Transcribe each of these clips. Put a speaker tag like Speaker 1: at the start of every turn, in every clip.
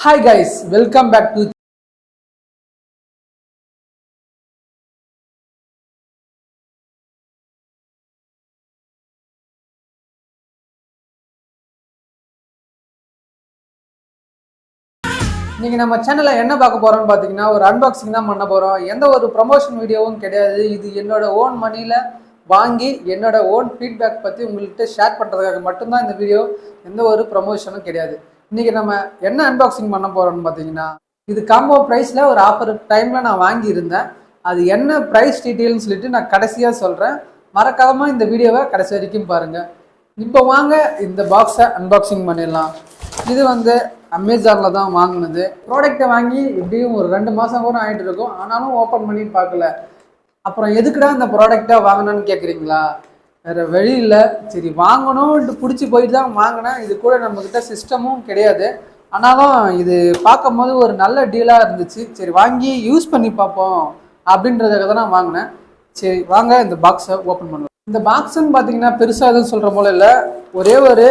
Speaker 1: Hi guys, welcome back to இன்னைக்கு நம்ம சேனல்ல என்ன பார்க்க போறோம்னு பாத்தீங்கன்னா ஒரு அன்பாக்சிங் தான் பண்ண போறோம். எந்த ஒரு ப்ரமோஷன் வீடியோவும் கிடையாது. இது என்னோட ஓன் மணில வாங்கி என்னோட ஓன் ஃபீட்பேக் பத்தி உங்கள்கிட்ட ஷேர் பண்றதுக்காக மட்டும்தான் இந்த வீடியோ. எந்த ஒரு ப்ரமோஷனும் கிடையாது. இன்னைக்கு நம்ம என்ன அன்பாக்சிங் பண்ண போறோம்னு பாத்தீங்கன்னா இது காம்போ பிரைஸ்ல ஒரு ஆஃபர் டைம்ல நான் வாங்கி இருந்தேன். அது என்ன பிரைஸ் டீட்டெயில்னு சொல்லிட்டு நான் கடைசியா சொல்றேன். மறக்காம இந்த வீடியோவை கடைசி வரைக்கும் பாருங்க. இப்போ வாங்க இந்த பாக்ஸை அன்பாக்சிங் பண்ணிடலாம். இது வந்து அமேசானில் தான் வாங்கினது. ப்ராடக்டை வாங்கி எப்படியும் ஒரு 2 மாதம் கூட ஆகிட்டு இருக்கும். ஆனாலும் ஓப்பன் பண்ணி பார்க்கல. அப்புறம் எதுக்குடா இந்த ப்ராடக்டை வாங்கினான்னு கேட்குறீங்களா? வேறு வழி இல்லை, சரி வாங்கணும்ட்டு பிடிச்சி போயிட்டு தான் வாங்கினேன். இது கூட நம்மக்கிட்ட சிஸ்டமும் கிடையாது. ஆனாலும் இது பார்க்கும் போது ஒரு நல்ல டீலாக இருந்துச்சு. சரி வாங்கி யூஸ் பண்ணி பார்ப்போம் அப்படின்றதுக்காக தான் நான் வாங்கினேன். சரி வாங்க இந்த பாக்ஸை ஓப்பன் பண்ணுவோம். இந்த பாக்ஸுன்னு பார்த்தீங்கன்னா பெருசாக எதுவும் சொல்கிற போல இல்லை. ஒரே ஒரு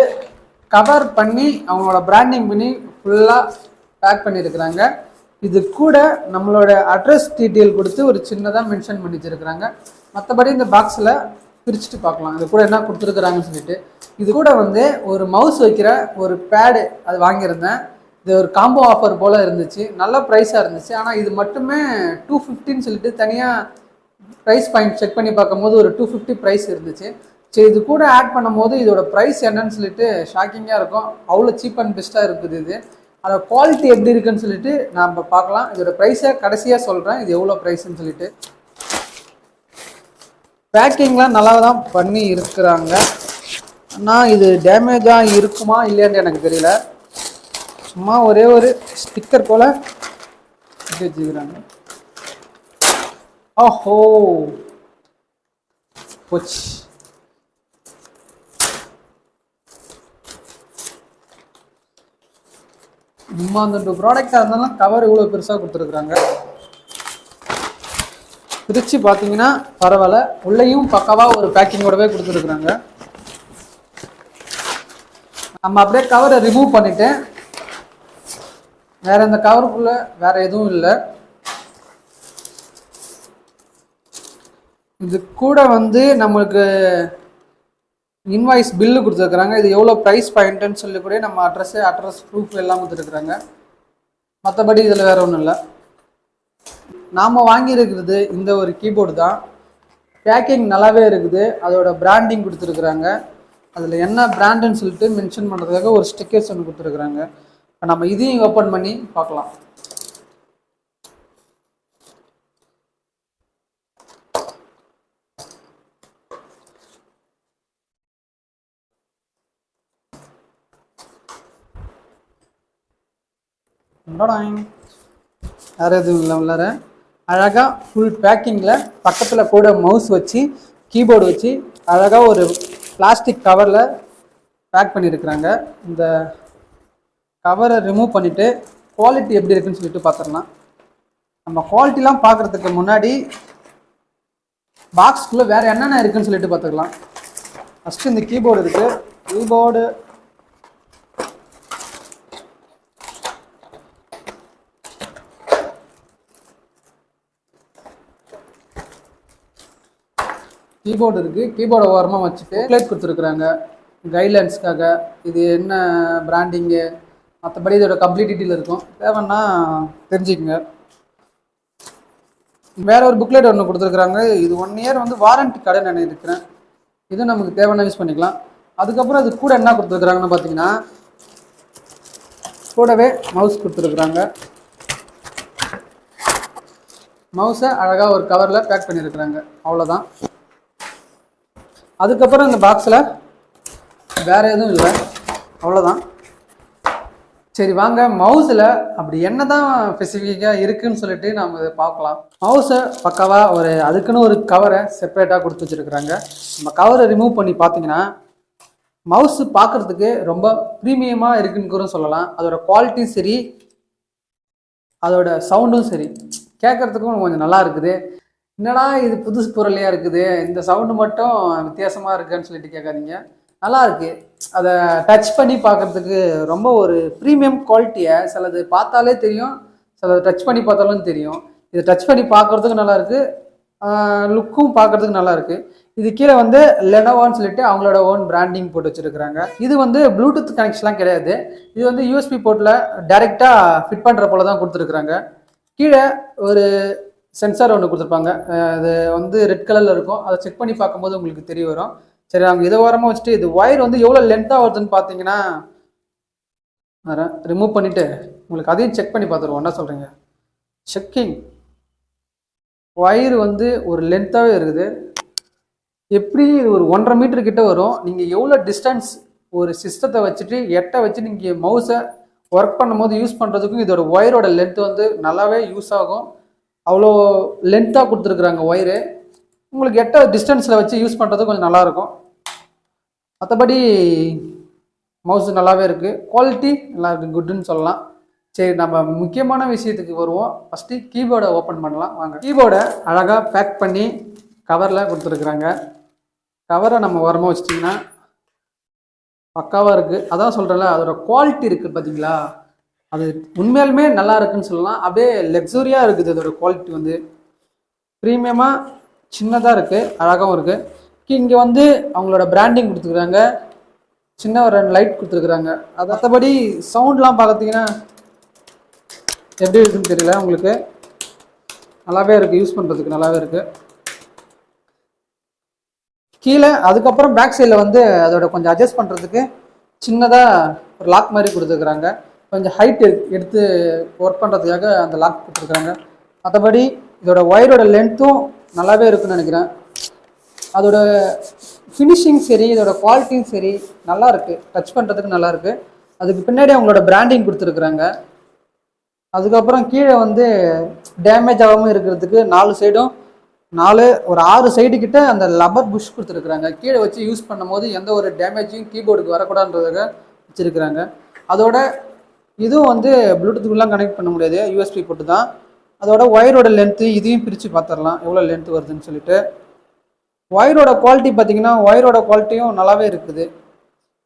Speaker 1: கவர் பண்ணி அவங்களோட பிராண்டிங் பண்ணி ஃபுல்லாக பேக் பண்ணியிருக்கிறாங்க. இது கூட நம்மளோட அட்ரஸ் டீட்டெயில் கொடுத்து ஒரு சின்னதாக மென்ஷன் பண்ணி வச்சுருக்கிறாங்க. மற்றபடி இந்த பாக்ஸில் பிரிச்சுட்டு பார்க்கலாம் இது கூட என்ன கொடுத்துருக்குறாங்கன்னு சொல்லிட்டு. இது கூட வந்து ஒரு மவுஸ் வைக்கிற ஒரு பேடு அது வாங்கியிருந்தேன். இது ஒரு காம்போ ஆஃபர் போல் இருந்துச்சு. நல்ல ப்ரைஸாக இருந்துச்சு. ஆனால் இது மட்டுமே 250 சொல்லிட்டு தனியாக ப்ரைஸ் பாயிண்ட் செக் பண்ணி பார்க்கும்போது ஒரு 250 ப்ரைஸ் இருந்துச்சு. சரி இது கூட ஆட் பண்ணும் போது இதோட ப்ரைஸ் என்னன்னு சொல்லிட்டு ஷாக்கிங்காக இருக்கும். அவ்வளோ சீப் அண்ட் பெஸ்ட்டாக இருக்குது. இது அதோட குவாலிட்டி எப்படி இருக்குன்னு சொல்லிட்டு நம்ம பார்க்கலாம். இதோட ப்ரைஸை கடைசியாக சொல்கிறேன், இது எவ்வளோ ப்ரைஸ்ன்னு சொல்லிட்டு. பேக்கிங்லாம் நல்லா தான் பண்ணி இருக்கிறாங்க. ஆனால் இது டேமேஜாக இருக்குமா இல்லையான்னு எனக்கு தெரியல. சும்மா ஒரே ஒரு ஸ்டிக்கர் போல் வச்சுக்கிறாங்க. ஓஹோ போச்சு. சும்மா அந்த 2 ப்ராடக்டாக இருந்தாலும் கவர் இவ்வளோ பெருசாக கொடுத்துருக்குறாங்க. பிரித்து பார்த்தீங்கன்னா பரவாயில்ல. உள்ளேயும் பக்காவாக ஒரு பேக்கிங்கோடவே கொடுத்துருக்குறாங்க. நம்ம அப்படியே கவரை ரிமூவ் பண்ணிவிட்டு வேறு இந்த கவருக்குள்ளே வேறு எதுவும் இல்லை. இது கூட வந்து நம்மளுக்கு இன்வாய்ஸ் பில்லு கொடுத்துருக்குறாங்க. இது எவ்வளோ ப்ரைஸ் பாயிண்ட்டுன்னு சொல்லி கூட நம்ம அட்ரஸ் ப்ரூஃப் எல்லாம் கொடுத்துருக்குறாங்க. மற்றபடி இதில் வேறு ஒன்றும் இல்லை. நாம் வாங்கியிருக்கிறது இந்த ஒரு கீபோர்டு தான். பேக்கிங் நல்லாவே இருக்குது. அதோட பிராண்டிங் கொடுத்துருக்குறாங்க. அதில் என்ன பிராண்டுன்னு சொல்லிட்டு மென்ஷன் பண்ணுறதுக்காக ஒரு ஸ்டிக்கர்ஸ் ஒன்று கொடுத்துருக்குறாங்க. இப்போ நம்ம இதையும் ஓப்பன் பண்ணி பார்க்கலாம். வேறு எதுவும் இல்லை. உள்ளார அழகாக ஃபுல் பேக்கிங்கில் பக்கத்தில் கூட மவுஸ் வச்சு கீபோர்டு வச்சு அழகாக ஒரு பிளாஸ்டிக் கவரில் பேக் பண்ணியிருக்கிறாங்க. இந்த கவரை ரிமூவ் பண்ணிவிட்டு குவாலிட்டி எப்படி இருக்குன்னு சொல்லிட்டு பார்த்துடலாம். நம்ம குவாலிட்டிலாம் பார்க்குறதுக்கு முன்னாடி பாக்ஸ்குள்ளே வேறு என்னென்ன இருக்குதுன்னு சொல்லிட்டு பார்த்துக்கலாம். ஃபஸ்ட்டு இந்த கீபோர்டு இருக்குது. கீபோர்டு இருக்குது. கீபோர்டை ஓரமாக வச்சுட்டு புக்லெட் கொடுத்துருக்குறாங்க கைட்லைன்ஸ்க்காக. இது என்ன பிராண்டிங்கு மற்றபடி இதோட கம்ப்ளீட் டீட்டெயில் இருக்கும். தேவைன்னா தெரிஞ்சுக்கங்க. வேற ஒரு புக்லெட் ஒன்று கொடுத்துருக்குறாங்க. இது 1 இயர் வந்து வாரண்டி கடை நான் இருக்கிறேன். இதுவும் நமக்கு தேவைன்னா யூஸ் பண்ணிக்கலாம். அதுக்கப்புறம் அது கூட என்ன கொடுத்துருக்குறாங்கன்னு பார்த்தீங்கன்னா கூடவே மவுஸ் கொடுத்துருக்குறாங்க. மவுஸை அழகாக ஒரு கவரில் பேக் பண்ணியிருக்கிறாங்க. அவ்வளோதான். அதுக்கப்புறம் இந்த பாக்ஸில் வேறு எதுவும் இல்லை. அவ்வளோதான். சரி வாங்க மவுஸில் அப்படி என்ன தான் ஸ்பெசிஃபிக்காக இருக்குதுன்னு சொல்லிட்டு நம்ம இதை பார்க்கலாம். மவுஸை பக்காவாக அதுக்குன்னு ஒரு கவரை செப்பரேட்டாக கொடுத்து வச்சுருக்குறாங்க. நம்ம கவரை ரிமூவ் பண்ணி பார்த்தீங்கன்னா மவுஸு பார்க்குறதுக்கு ரொம்ப ப்ரீமியமாக இருக்குன்னு கூட சொல்லலாம். அதோட குவாலிட்டியும் சரி, அதோட சவுண்டும் சரி, கேட்குறதுக்கும் கொஞ்சம் நல்லா இருக்குது. என்னடா இது புதுசு பொருளையாக இருக்குது, இந்த சவுண்டு மட்டும் வித்தியாசமாக இருக்குதுன்னு சொல்லிட்டு கேட்காதீங்க. நல்லா இருக்கு. அதை டச் பண்ணி பார்க்கறதுக்கு ரொம்ப ஒரு ப்ரீமியம் குவாலிட்டியை சிலது பார்த்தாலே தெரியும், சிலது டச் பண்ணி பார்த்தாலும் தெரியும். இதை டச் பண்ணி பார்க்கறதுக்கு நல்லா இருக்கு, லுக்கும் பார்க்கறதுக்கு நல்லா இருக்கு. இது கீழே வந்து லெனோவான்னு சொல்லிட்டு அவங்களோட ஓன் பிராண்டிங் போட்டு வச்சிருக்காங்க. இது வந்து ப்ளூடூத் கனெக்ஷன்லாம் கிடையாது, இது வந்து யூஎஸ்பி போர்ட்டில் டைரெக்டாக ஃபிட் பண்ணுற போல தான் கொடுத்துருக்குறாங்க. கீழே ஒரு சென்சார் ஒன்று கொடுத்துருப்பாங்க, அது வந்து ரெட் கலரில் இருக்கும். அதை செக் பண்ணி பார்க்கும்போது உங்களுக்கு தெரிய வரும். சரி, நாங்கள் இதை ஓரமாக வச்சுட்டு இது ஒயர் வந்து எவ்வளோ லென்த்தாக வருதுன்னு பார்த்தீங்கன்னா ரிமூவ் பண்ணிவிட்டு உங்களுக்கு அதையும் செக் பண்ணி பார்த்துருவோம். என்ன சொல்கிறீங்க? செக்கிங் ஒயர் வந்து ஒரு லென்த்தாகவே இருக்குது. எப்படி ஒரு 1.5 மீட்டர் கிட்ட வரும். நீங்கள் எவ்வளோ டிஸ்டன்ஸ் ஒரு சிஸ்டத்தை வச்சுட்டு எட்டை வச்சு நீங்கள் மவுஸை ஒர்க் பண்ணும்போது யூஸ் பண்ணுறதுக்கும் இதோட ஒயரோட லென்த் வந்து நல்லாவே யூஸ் ஆகும். அவ்வளோ லென்த்தாக கொடுத்துருக்குறாங்க ஒயரு. உங்களுக்கு எட்ட டிஸ்டன்ஸில் வச்சு யூஸ் பண்ணுறது கொஞ்சம் நல்லாயிருக்கும். மற்றபடி மவுஸ் நல்லாவே இருக்குது, குவாலிட்டி நல்லா இருக்குது, குட்டுன்னு சொல்லலாம். சரி, நம்ம முக்கியமான விஷயத்துக்கு வருவோம். ஃபஸ்ட்டு கீபோர்டை ஓப்பன் பண்ணலாம் வாங்க. கீபோர்டை அழகாக பேக் பண்ணி கவரில் கொடுத்துருக்குறாங்க. கவரை நம்ம ஓரமாக வச்சிட்டிங்கன்னா பக்காவாக இருக்குது. அதான் சொல்கிறேன்ல, அதோட குவாலிட்டி இருக்குது பார்த்தீங்களா, அது உண்மையாலுமே நல்லா இருக்குன்னு சொல்லலாம். அப்படியே லக்ஸுரியாக இருக்குது. அதோட குவாலிட்டி வந்து ப்ரீமியமாக சின்னதாக இருக்குது, அழகாகவும் இருக்குது. இங்கே வந்து அவங்களோட பிராண்டிங் கொடுத்துருக்குறாங்க, சின்ன ஒரு 2 லைட் கொடுத்துருக்குறாங்க. அது மற்றபடி சவுண்ட்லாம் பார்த்தீங்கன்னா எப்படி இருக்குன்னு தெரியல உங்களுக்கு, நல்லாவே இருக்குது, யூஸ் பண்ணுறதுக்கு நல்லாவே இருக்குது. கீழே அதுக்கப்புறம் பேக் சைடில் வந்து அதோட கொஞ்சம் அட்ஜஸ்ட் பண்ணுறதுக்கு சின்னதாக ஒரு லாக் மாதிரி கொடுத்துருக்குறாங்க. கொஞ்சம் ஹைட் எடுத்து ஒர்க் பண்ணுறதுக்காக அந்த லாக் கொடுத்துருக்குறாங்க. மற்றபடி இதோட ஒயரோட லென்த்தும் நல்லாவே இருக்குன்னு நினைக்கிறேன். அதோட ஃபினிஷிங் சரி, இதோட குவாலிட்டியும் சரி நல்லா இருக்குது, டச் பண்ணுறதுக்கு நல்லா இருக்குது. அதுக்கு பின்னாடி அவங்களோட பிராண்டிங் கொடுத்துருக்குறாங்க. அதுக்கப்புறம் கீழே வந்து டேமேஜ் ஆகாமல் இருக்கிறதுக்கு 4 சைடும் ஒரு 6 சைடு கிட்ட அந்த லப்பர் புஷ் கொடுத்துருக்குறாங்க. கீழே வச்சு யூஸ் பண்ணும்போது எந்த ஒரு டேமேஜும் கீபோர்டுக்கு வரக்கூடாதுன்றதுக்காக வச்சுருக்குறாங்க. அதோட இதுவும் வந்து ப்ளூடூத்துக்குலாம் கனெக்ட் பண்ண முடியாது, யூஎஸ்பி போட்டு தான். அதோட ஒயரோட லென்த்து இதையும் பிரித்து பார்த்துடலாம் எவ்வளோ லென்த்து வருதுன்னு சொல்லிட்டு. ஒயரோட குவாலிட்டி பார்த்தீங்கன்னா ஒயரோட குவாலிட்டியும் நல்லாவே இருக்குது,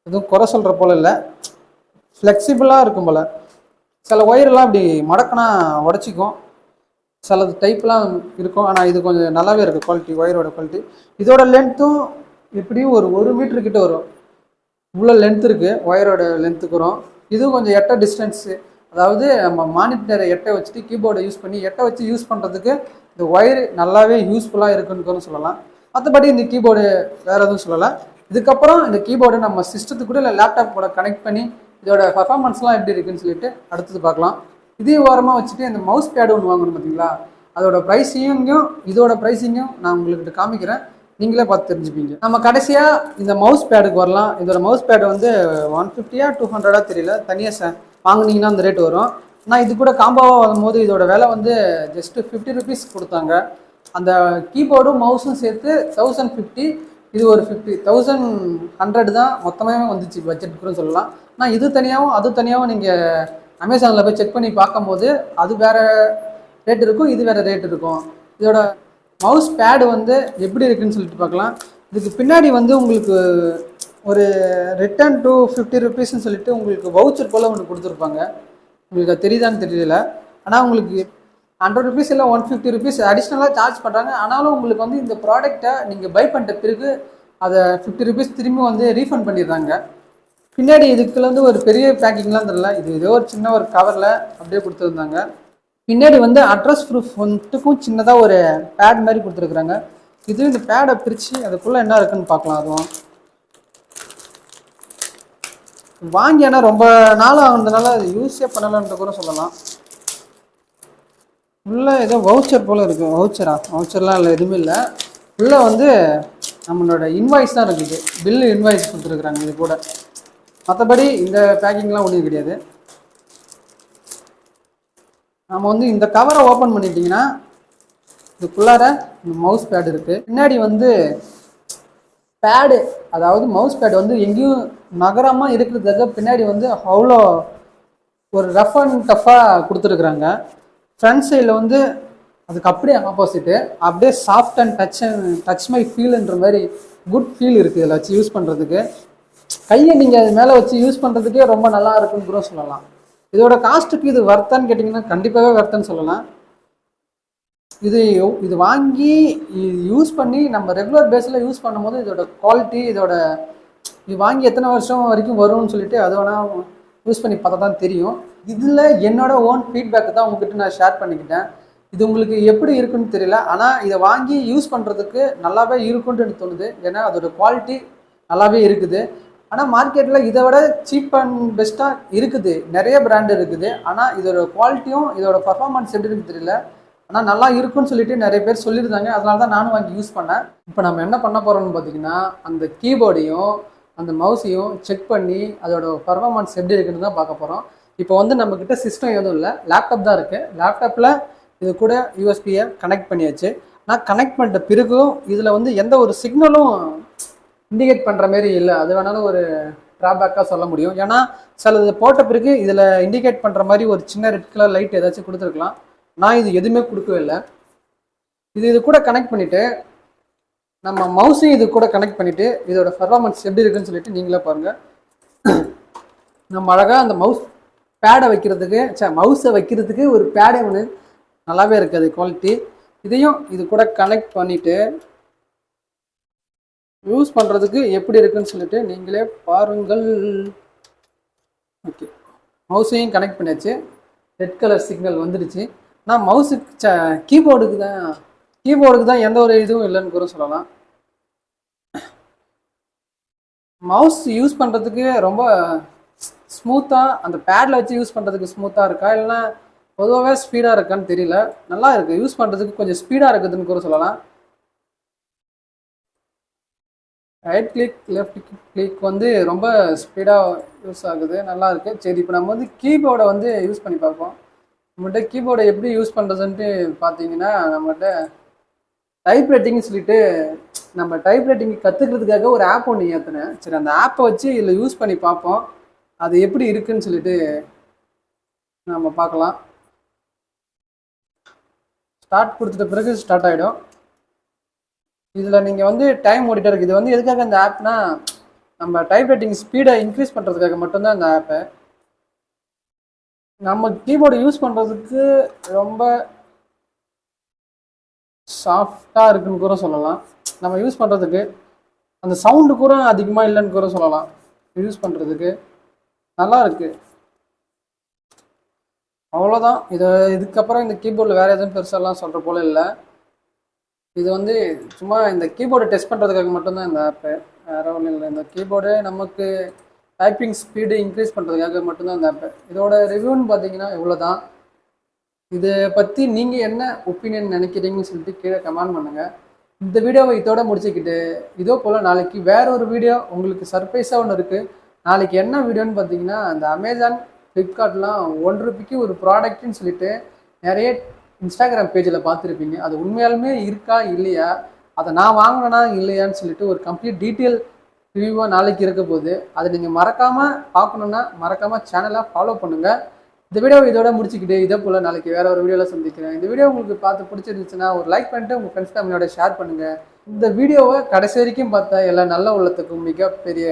Speaker 1: எதுவும் குறை சொல்கிற போல் இல்லை, ஃப்ளெக்சிபிளாக இருக்கும் போல். சில ஒயரெல்லாம் அப்படி மடக்கினா உடச்சிக்கும், சில டைப்லாம் இருக்கும். ஆனால் இது கொஞ்சம் நல்லாவே இருக்குது குவாலிட்டி, ஒயரோட குவாலிட்டி. இதோட லென்த்தும் எப்படியும் ஒரு 1 மீட்டர் கிட்ட வரும், இவ்வளோ லென்த் இருக்குது ஒயரோட லென்த்துக்கு வரும். இதுவும் கொஞ்சம் எட்ட டிஸ்டன்ஸு, அதாவது நம்ம மானிட்டரை எட்டை வச்சுட்டு கீபோர்டை யூஸ் பண்ணி எட்டை வச்சு யூஸ் பண்ணுறதுக்கு இந்த ஒயரு நல்லாவே யூஸ்ஃபுல்லாக இருக்குன்னு சொல்லலாம். மற்றபடி இந்த கீபோர்டு வேறு எதுவும் சொல்லலை. இதுக்கப்புறம் இந்த கீபோர்டு நம்ம சிஸ்டத்துக்கு கூட இல்லை லேப்டாப் கூட கனெக்ட் பண்ணி இதோட பர்ஃபார்மன்ஸ்லாம் எப்படி இருக்குன்னு சொல்லிட்டு அடுத்தது பார்க்கலாம். இதே ஓரமாக வச்சுட்டு இந்த மவுஸ் பேடு ஒன்று வாங்கணும் பார்த்தீங்களா, அதோட ப்ரைஸிங்கும் இதோட ப்ரைஸிங்கும் நான் உங்களுக்கு காமிக்கிறேன், நீங்களே பார்த்து தெரிஞ்சுப்பீங்க. நம்ம கடைசியாக இந்த மவுஸ் பேடுக்கு வரலாம். இதோட மவுஸ் பேடு வந்து 150 200 தெரியல, தனியாக வாங்கினீங்கன்னா அந்த ரேட் வரும். ஆனால் இது கூட காம்போவாக வரும்போது இதோட விலை வந்து ஜஸ்ட்டு 50 ருபீஸ் கொடுத்தாங்க. அந்த கீபோர்டும் மவுஸும் சேர்த்து 1050, இது ஒரு 1100 தான் மொத்தமாகவே வந்துச்சு பட்ஜெட்டுக்குன்னு சொல்லலாம். ஆனால் இது தனியாகவும் அது தனியாகவும் நீங்கள் அமேசானில் போய் செக் பண்ணி பார்க்கும்போது அது வேறு ரேட் இருக்கும், இது வேறு ரேட் இருக்கும். இதோட மவுஸ் பேடு வந்து எப்படி இருக்குன்னு சொல்லிட்டு பார்க்கலாம். இதுக்கு பின்னாடி வந்து உங்களுக்கு ஒரு ரிட்டர்ன் டு 50 ருபீஸ்ன்னு சொல்லிட்டு உங்களுக்கு வவுச்சர் போல் ஒன்று கொடுத்துருப்பாங்க. உங்களுக்கு அது தெரியுதான்னு தெரியல. ஆனால் உங்களுக்கு 100 ருபீஸ் இல்லை 150 ருபீஸ் அடிஷ்னலாக சார்ஜ் பண்ணுறாங்க. ஆனாலும் உங்களுக்கு வந்து இந்த ப்ராடக்டை நீங்கள் பை பண்ணிட்ட பிறகு அதை 50 ருபீஸ் திரும்பி வந்து ரீஃபண்ட் பண்ணிடுறாங்க. பின்னாடி இதுக்குள்ள வந்து ஒரு பெரிய பேக்கிங்லாம் தெரியல, இது ஏதோ ஒரு சின்ன ஒரு கவரில் அப்படியே கொடுத்துருந்தாங்க. பின்னாடி வந்து அட்ரஸ் ப்ரூஃப் வந்துட்டுக்கும் சின்னதாக ஒரு பேட் மாதிரி கொடுத்துருக்குறாங்க. இது இந்த பேடை பிரித்து அதுக்குள்ளே என்ன இருக்குன்னு பார்க்கலாம். அதுவும் வாங்கி ஆனால் ரொம்ப நாள் ஆகுறதுனால அது யூஸே பண்ணலைன்ற கூட சொல்லலாம். உள்ளே ஏதோ வவுச்சர் போல் இருக்குது, வவுச்சர்லாம் இல்லை, எதுவுமே இல்லை. உள்ளே வந்து நம்மளோட இன்வாய்ஸ் தான் இருக்குது, பில்லு இன்வாய்ஸ் கொடுத்துருக்குறாங்க இது கூட. மற்றபடி இந்த பேக்கிங்லாம் ஒன்றும் கிடையாது. நம்ம வந்து இந்த கவரை ஓப்பன் பண்ணிட்டீங்கன்னா இதுக்குள்ளார இந்த மவுஸ் பேடு இருக்குது. பின்னாடி வந்து பேடு, அதாவது மவுஸ் பேடு வந்து எங்கேயும் நகரமாக இருக்கிறதுக்காக பின்னாடி வந்து அவ்வளோ ஒரு ரஃப் அண்ட் டஃப்பாக கொடுத்துருக்குறாங்க. ஃப்ரண்ட் சைடில் வந்து அதுக்கு அப்படியே ஆப்போசிட்டு அப்படியே சாஃப்ட் அண்ட் டச் மை ஃபீல்ன்ற மாதிரி குட் ஃபீல் இருக்குது இதில் வச்சு யூஸ் பண்ணுறதுக்கு. கையை நீங்கள் அது மேலே வச்சு யூஸ் பண்ணுறதுக்கே ரொம்ப நல்லா இருக்குன்னு கூட சொல்லலாம். இதோட காஸ்ட்டுக்கு இது வர்த்தான்னு கேட்டிங்கன்னா கண்டிப்பாகவே வர்த்தன்னு சொல்லலாம். இது வாங்கி யூஸ் பண்ணி நம்ம ரெகுலர் பேஸில் யூஸ் பண்ணும்போது இதோட குவாலிட்டி, இது வாங்கி எத்தனை வருஷம் வரைக்கும் வரும்னு சொல்லிட்டு அதை வேணால் யூஸ் பண்ணி பார்த்தா தான் தெரியும். இதில் என்னோட ஓன் ஃபீட்பேக் தான் உங்ககிட்ட நான் ஷேர் பண்ணிக்கிட்டேன். இது உங்களுக்கு எப்படி இருக்குன்னு தெரியல, ஆனால் இதை வாங்கி யூஸ் பண்ணுறதுக்கு நல்லாவே இருக்குன்ட்டு எனக்கு தோணுது. ஏன்னா அதோட குவாலிட்டி நல்லாவே இருக்குது. ஆனால் மார்க்கெட்டில் இதை விட சீப் அண்ட் பெஸ்ட்டாக இருக்குது, நிறைய பிராண்டு இருக்குது. ஆனால் இதோட குவாலிட்டியும் இதோட பர்ஃபார்மன்ஸ் எப்படி இருக்குன்னு தெரியல, ஆனால் நல்லா இருக்குன்னு சொல்லிட்டு நிறைய பேர் சொல்லியிருந்தாங்க. அதனால தான் நானும் வாங்கி யூஸ் பண்ணேன். இப்போ நம்ம என்ன பண்ண போகிறோம்னு பார்த்தீங்கன்னா, அந்த கீபோர்டையும் அந்த மவுஸையும் செக் பண்ணி அதோட பர்ஃபார்மன்ஸ் எப்படி இருக்குன்னு தான் பார்க்க போகிறோம். இப்போ வந்து நம்மக்கிட்ட சிஸ்டம் எதுவும் இல்லை, லேப்டாப் தான் இருக்குது. லேப்டாப்பில் இது கூட யூஎஸ்பியை கனெக்ட் பண்ணியாச்சு. நான் கனெக்ட் பண்ணிட்ட பிறகும் இதில் வந்து எந்த ஒரு சிக்னலும் இண்டிகேட் பண்ணுற மாரி இல்லை. அது வேணாலும் ஒரு ட்ராபேக்காக சொல்ல முடியும். ஏன்னா சிலது போட்ட பிறகு இதில் இண்டிகேட் பண்ணுற மாதிரி ஒரு சின்ன ரெட் கலர் லைட் ஏதாச்சும் கொடுத்துருக்கலாம். நான் இது எதுவுமே கொடுக்கவே இல்லை. இது கூட கனெக்ட் பண்ணிவிட்டு நம்ம மவுஸையும் இது கூட கனெக்ட் பண்ணிவிட்டு இதோட பர்ஃபார்மன்ஸ் எப்படி இருக்குன்னு சொல்லிட்டு நீங்களே பாருங்கள். நம்ம அழகாக அந்த மவுஸை வைக்கிறதுக்கு ஒரு பேடே ஒன்று நல்லாவே இருக்குது குவாலிட்டி. இதையும் இது கூட கனெக்ட் பண்ணிவிட்டு யூஸ் பண்ணுறதுக்கு எப்படி இருக்குன்னு சொல்லிட்டு நீங்களே பாருங்கள். ஓகே, மவுஸையும் கனெக்ட் பண்ணியாச்சு. ரெட் கலர் சிக்னல் வந்துடுச்சு. நான் மவுஸுக்கு கீபோர்டுக்கு தான் எந்த ஒரு இதுவும் இல்லைன்னு கூட சொல்லலாம். மவுஸ் யூஸ் பண்ணுறதுக்கு ரொம்ப ஸ்மூத்தாக, அந்த பேடில் வச்சு யூஸ் பண்ணுறதுக்கு ஸ்மூத்தாக இருக்கா இல்லைன்னா பொதுவாகவே ஸ்பீடாக இருக்கான்னு தெரியல. நல்லா இருக்குது, யூஸ் பண்ணுறதுக்கு கொஞ்சம் ஸ்பீடாக இருக்குதுன்னு கூட சொல்லலாம். ரைட் கிளிக் லெஃப்ட் கிளிக் வந்து ரொம்ப ஸ்பீடாக யூஸ் ஆகுது, நல்லா இருக்குது. சரி, இப்போ நம்ம வந்து கீபோர்டை வந்து யூஸ் பண்ணி பார்ப்போம். நம்மகிட்ட கீபோர்டை எப்படி யூஸ் பண்ணுறதுன்ட்டு பார்த்தீங்கன்னா, நம்மகிட்ட டைப்ரைட்டிங்னு சொல்லிட்டு நம்ம டைப்ரைட்டிங் கற்றுக்கிறதுக்காக ஒரு ஆப் ஒன்று ஏற்றினேன். சரி, அந்த ஆப்பை வச்சு இதில் யூஸ் பண்ணி பார்ப்போம், அது எப்படி இருக்குன்னு சொல்லிட்டு நம்ம பார்க்கலாம். ஸ்டார்ட் கொடுத்துட்ட பிறகு ஸ்டார்ட் ஆகிடும். இதில் நீங்கள் வந்து டைம் ஓடிட்டே இருக்குது. இது வந்து எதுக்காக இந்த ஆப்னா, நம்ம டைப்ரைட்டிங் ஸ்பீடை இன்க்ரீஸ் பண்ணுறதுக்காக மட்டும்தான் இந்த ஆப்பு. நம்ம கீபோர்டு யூஸ் பண்ணுறதுக்கு ரொம்ப சாஃப்டாக இருக்குன்னு கூட சொல்லலாம். நம்ம யூஸ் பண்ணுறதுக்கு அந்த சவுண்டு கூட அதிகமாக இல்லைன்னு கூட சொல்லலாம். யூஸ் பண்ணுறதுக்கு நல்லா இருக்குது. அவ்வளோதான். இதுக்கப்புறம் இந்த கீபோர்டில் வேறு எதுவும் பெருசாலாம் சொல்கிற போல இல்லை. இது வந்து சும்மா இந்த கீபோர்டை டெஸ்ட் பண்ணுறதுக்காக மட்டும்தான் இந்த ஆப்பு, வேறு ஒன்றும் இல்லை. இந்த கீபோர்டு நமக்கு டைப்பிங் ஸ்பீடு இன்க்ரீஸ் பண்ணுறதுக்காக மட்டும்தான் இந்த ஆப்பு. இதோட ரிவ்யூன்னு பார்த்தீங்கன்னா இவ்வளோ தான். இதை பற்றி நீங்கள் என்ன ஒப்பீனியன் நினைக்கிறீங்கன்னு சொல்லிட்டு கீழே கமெண்ட் பண்ணுங்கள். இந்த வீடியோவை இதோட முடிச்சுக்கிட்டு இதோ போல் நாளைக்கு வேற ஒரு வீடியோ உங்களுக்கு சர்ப்ரைஸாக ஒன்று இருக்குது. நாளைக்கு என்ன வீடியோன்னு பார்த்தீங்கன்னா, அந்த அமேசான் ஃப்ளிப்கார்ட்லாம் ₹1 ஒரு ப்ராடக்ட்னு சொல்லிட்டு நிறைய இன்ஸ்டாகிராம் பேஜில் பார்த்துருப்பீங்க. அது உண்மையாலுமே இருக்கா இல்லையா, அதை நான் வாங்கினேனா இல்லையான்னு சொல்லிட்டு ஒரு கம்ப்ளீட் டீட்டெயில் ரிவ்யூவாக நாளைக்கு இருக்க போகுது. அதை நீங்கள் மறக்காமல் பார்க்கணுன்னா மறக்காமல் சேனலை ஃபாலோ பண்ணுங்கள். இந்த வீடியோவை இதோட முடிச்சுக்கிட்டு இதே போல் நாளைக்கு வேறு ஒரு வீடியோவில் சந்திக்கிறேன். இந்த வீடியோ உங்களுக்கு பார்த்து பிடிச்சிருந்துச்சுன்னா ஒரு லைக் பண்ணிட்டு உங்கள் ஃப்ரெண்ட்ஸ் ஃபேமிலியோட ஷேர் பண்ணுங்கள். இந்த வீடியோவை கடைசி வரைக்கும் பார்த்தா எல்லா நல்ல உள்ளத்துக்கும் மிகப்பெரிய